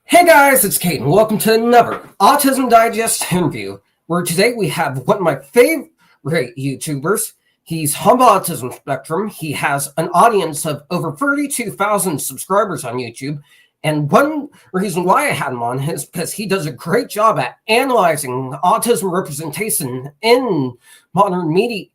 Hey guys, it's Kate, and welcome to another Autism Digest interview, where today we have one of my favorite YouTubers. He's on the autism spectrum. He has an audience of over 32,000 subscribers on YouTube, and one reason why I had him on is because he does a great job at analyzing autism representation in modern media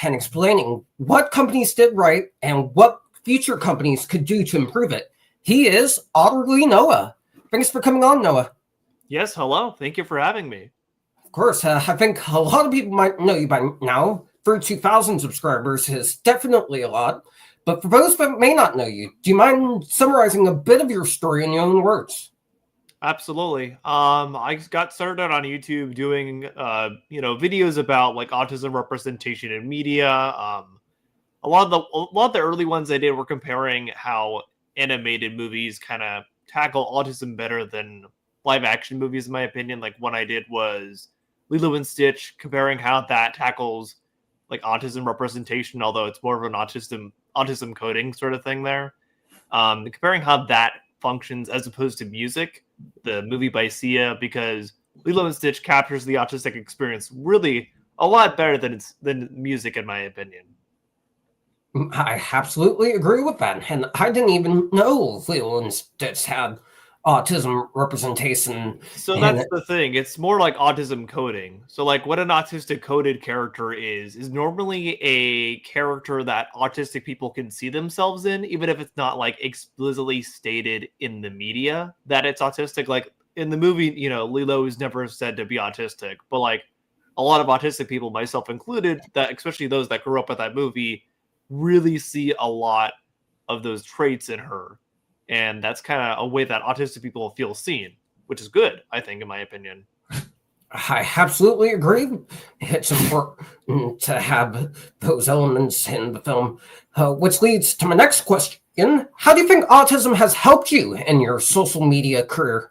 and explaining what companies did right and what future companies could do to improve it. He is OtterlyNoah. Thanks for coming on, Noah. Yes, hello. Thank you for having me. Of course, I think a lot of people might know you by now. 32,000 subscribers is definitely a lot. But for those that may not know you, do you mind summarizing a bit of your story in your own words? Absolutely. I got started on YouTube doing videos about like autism representation in media. A lot of the early ones I did were comparing how animated movies kind of tackle autism better than live action movies, in my opinion. Like one I did was Lilo and Stitch, comparing how that tackles like autism representation, although it's more of an autism coding sort of thing there. Comparing how that functions as opposed to music, the movie by Sia, because Lilo and Stitch captures the autistic experience really a lot better than music, in my opinion. I absolutely agree with that. And I didn't even know Lilo and Stitch had autism representation. So And that's the thing. It's more like autism coding. So like what an autistic coded character is normally a character that autistic people can see themselves in, even if it's not like explicitly stated in the media that it's autistic. Like in the movie, Lilo is never said to be autistic, but like a lot of autistic people, myself included, that especially those that grew up with that movie, really see a lot of those traits in her. And that's kind of a way that autistic people feel seen, which is good, I think, in my opinion. I absolutely agree. It's important to have those elements in the film, which leads to my next question. How do you think autism has helped you in your social media career?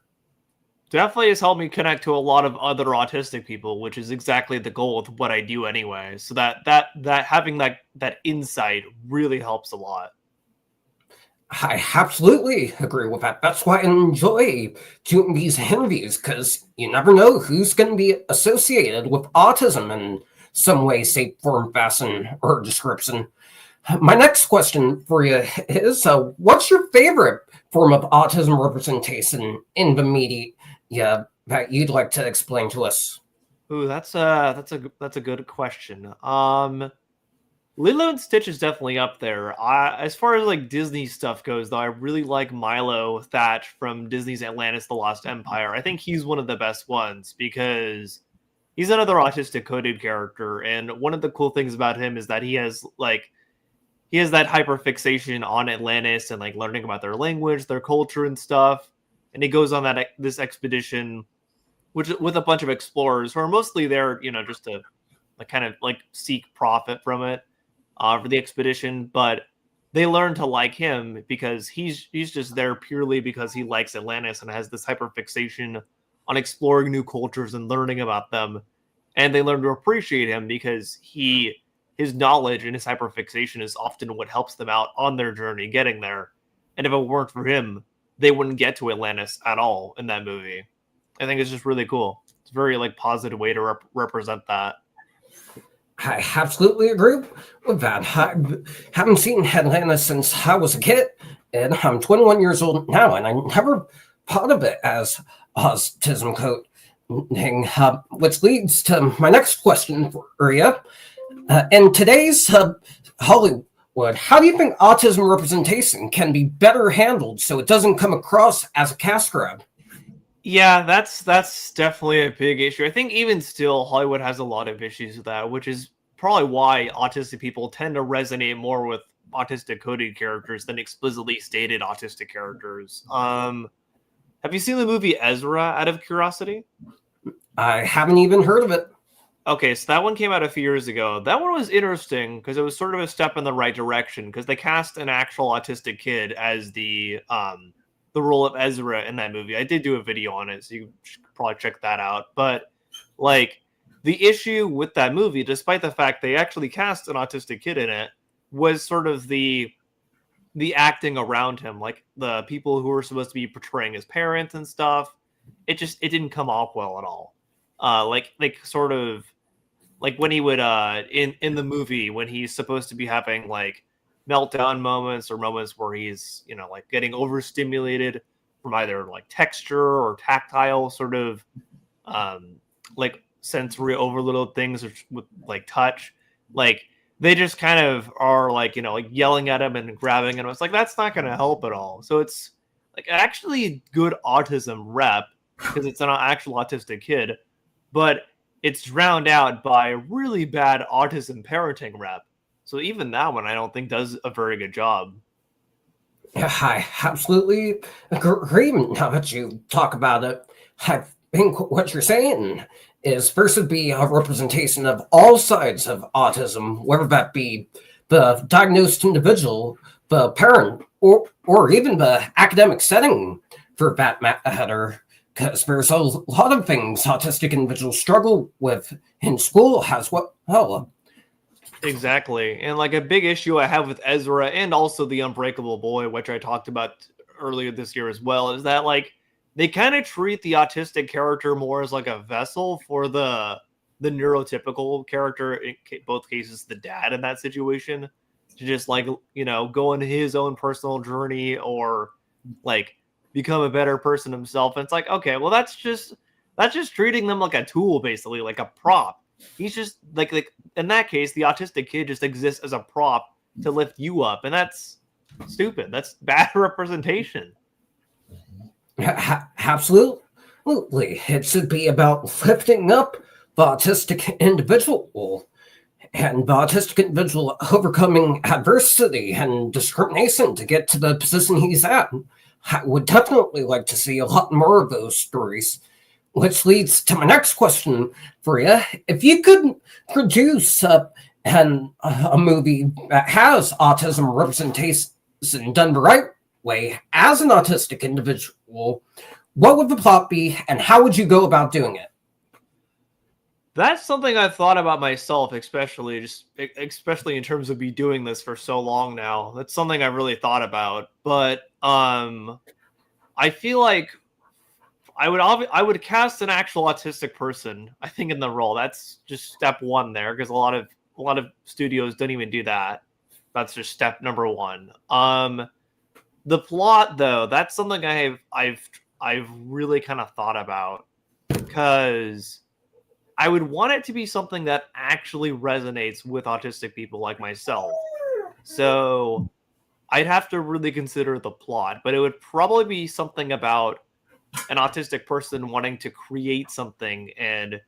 Definitely has helped me connect to a lot of other autistic people, which is exactly the goal with what I do anyway. So that having that insight really helps a lot. I absolutely agree with that. That's why I enjoy doing these interviews, because you never know who's going to be associated with autism in some way, shape, form, fashion, or description. My next question for you is, what's your favorite form of autism representation in the media that you'd like to explain to us? Ooh, that's a good question. Lilo and Stitch is definitely up there. As far as like Disney stuff goes, though, I really like Milo Thatch from Disney's Atlantis: The Lost Empire. I think he's one of the best ones because he's another autistic coded character, and one of the cool things about him is that he has that hyperfixation on Atlantis and like learning about their language, their culture, and stuff. And he goes on this expedition, which with a bunch of explorers who are mostly there, just to like kind of like seek profit from it for the expedition, but they learn to like him because he's just there purely because he likes Atlantis and has this hyperfixation on exploring new cultures and learning about them. And they learn to appreciate him because his knowledge and his hyperfixation is often what helps them out on their journey getting there. And if it weren't for him, they wouldn't get to Atlantis at all in that movie. I think it's just really cool. It's a very like positive way to represent that. I absolutely agree with that. I haven't seen Atlantis since I was a kid, and I'm 21 years old now, and I never thought of it as autism coding, which leads to my next question for you. In today's Hollywood, how do you think autism representation can be better handled so it doesn't come across as a cash grab? Yeah, that's definitely a big issue. I think even still, Hollywood has a lot of issues with that, which is probably why autistic people tend to resonate more with autistic coded characters than explicitly stated autistic characters. Have you seen the movie Ezra out of curiosity? I haven't even heard of it. Okay, so that one came out a few years ago. That one was interesting because it was sort of a step in the right direction because they cast an actual autistic kid as the role of Ezra in that movie. I did do a video on it, so you should probably check that out. But like the issue with that movie, despite the fact they actually cast an autistic kid in it, was sort of the the acting around him, like the people who were supposed to be portraying his parents and stuff, it didn't come off well at all. Like sort of like when he would in the movie when he's supposed to be having like meltdown moments or moments where he's like getting overstimulated from either like texture or tactile sort of like sensory overload things with like touch, like they just kind of are like like yelling at him and grabbing him. It's like that's not going to help at all. So it's like actually good autism rep because it's an actual autistic kid, but it's drowned out by really bad autism parenting rep. So even that one I don't think does a very good job. I absolutely agree. Now that you talk about it, I think what you're saying is first would be a representation of all sides of autism, whether that be the diagnosed individual, the parent, or even the academic setting for that matter. Because there's a lot of things autistic individuals struggle with in school as well. Exactly. And like a big issue I have with Ezra and also the Unbreakable Boy, which I talked about earlier this year as well, is that like they kind of treat the autistic character more as like a vessel for the neurotypical character, in both cases the dad in that situation, to just like go on his own personal journey or like become a better person himself. And it's like, okay, well that's just treating them like a tool, basically, like a prop. He's just like in that case, the autistic kid just exists as a prop to lift you up, and that's stupid. That's bad representation. Absolutely. It should be about lifting up the autistic individual and the autistic individual overcoming adversity and discrimination to get to the position he's at. I would definitely like to see a lot more of those stories, which leads to my next question for you. If you could produce a movie that has autism representation done the right way as an autistic individual, what would the plot be and how would you go about doing it? That's something I've thought about myself, especially in terms of me doing this for so long now. That's something I've really thought about. But I feel like I would cast an actual autistic person, I think, in the role. That's just step one there, because a lot of studios don't even do that. That's just step number one. The plot, though, that's something I've really kind of thought about, because I would want it to be something that actually resonates with autistic people like myself. So I'd have to really consider the plot, but it would probably be something about an autistic person wanting to create something and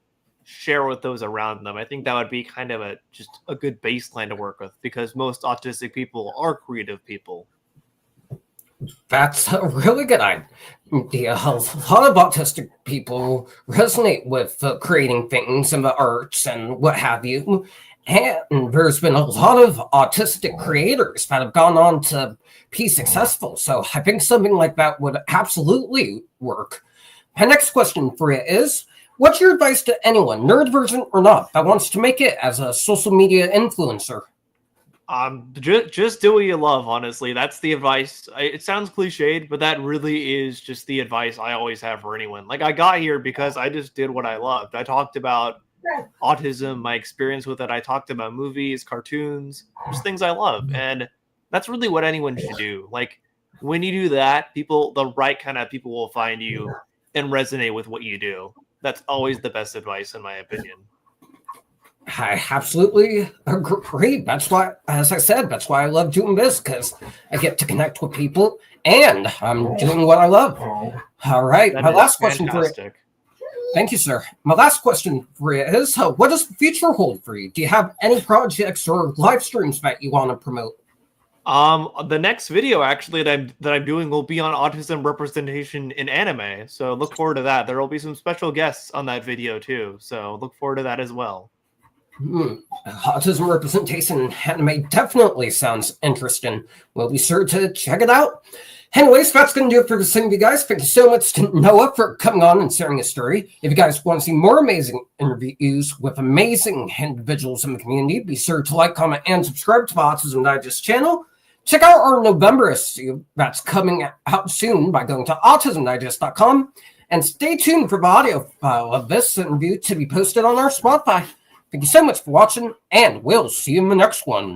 share with those around them. I think that would be kind of just a good baseline to work with, because most autistic people are creative people. That's a really good idea. A lot of autistic people resonate with creating things and the arts and what have you. And there's been a lot of autistic creators that have gone on to be successful. So I think something like that would absolutely work. My next question for you is, what's your advice to anyone, nerd version or not, that wants to make it as a social media influencer? Just do what you love, honestly. That's the advice. It sounds cliched, but that really is just the advice I always have for anyone. Like, I got here because I just did what I loved. I talked about autism, my experience with it. I talked about movies, cartoons, just things I love. And that's really what anyone should do. Like, when you do that, the right kind of people will find you and resonate with what you do. That's always the best advice, in my opinion. I absolutely agree. That's why, as I said, that's why I love doing this, because I get to connect with people and I'm doing what I love. All right. My last question for you. Thank you, sir. My last question for you is, what does the future hold for you? Do you have any projects or live streams that you want to promote? The next video actually that I'm doing will be on autism representation in anime. So look forward to that. There will be some special guests on that video too. So look forward to that as well. Autism representation in anime definitely sounds interesting. We'll be sure to check it out. Anyways, that's going to do it for this interview, guys. Thank you so much to Noah for coming on and sharing his story. If you guys want to see more amazing interviews with amazing individuals in the community, be sure to like, comment, and subscribe to the Autism Digest channel. Check out our November issue that's coming out soon by going to autismdigest.com, and stay tuned for the audio file of this interview to be posted on our Spotify. Thank you so much for watching, and we'll see you in the next one.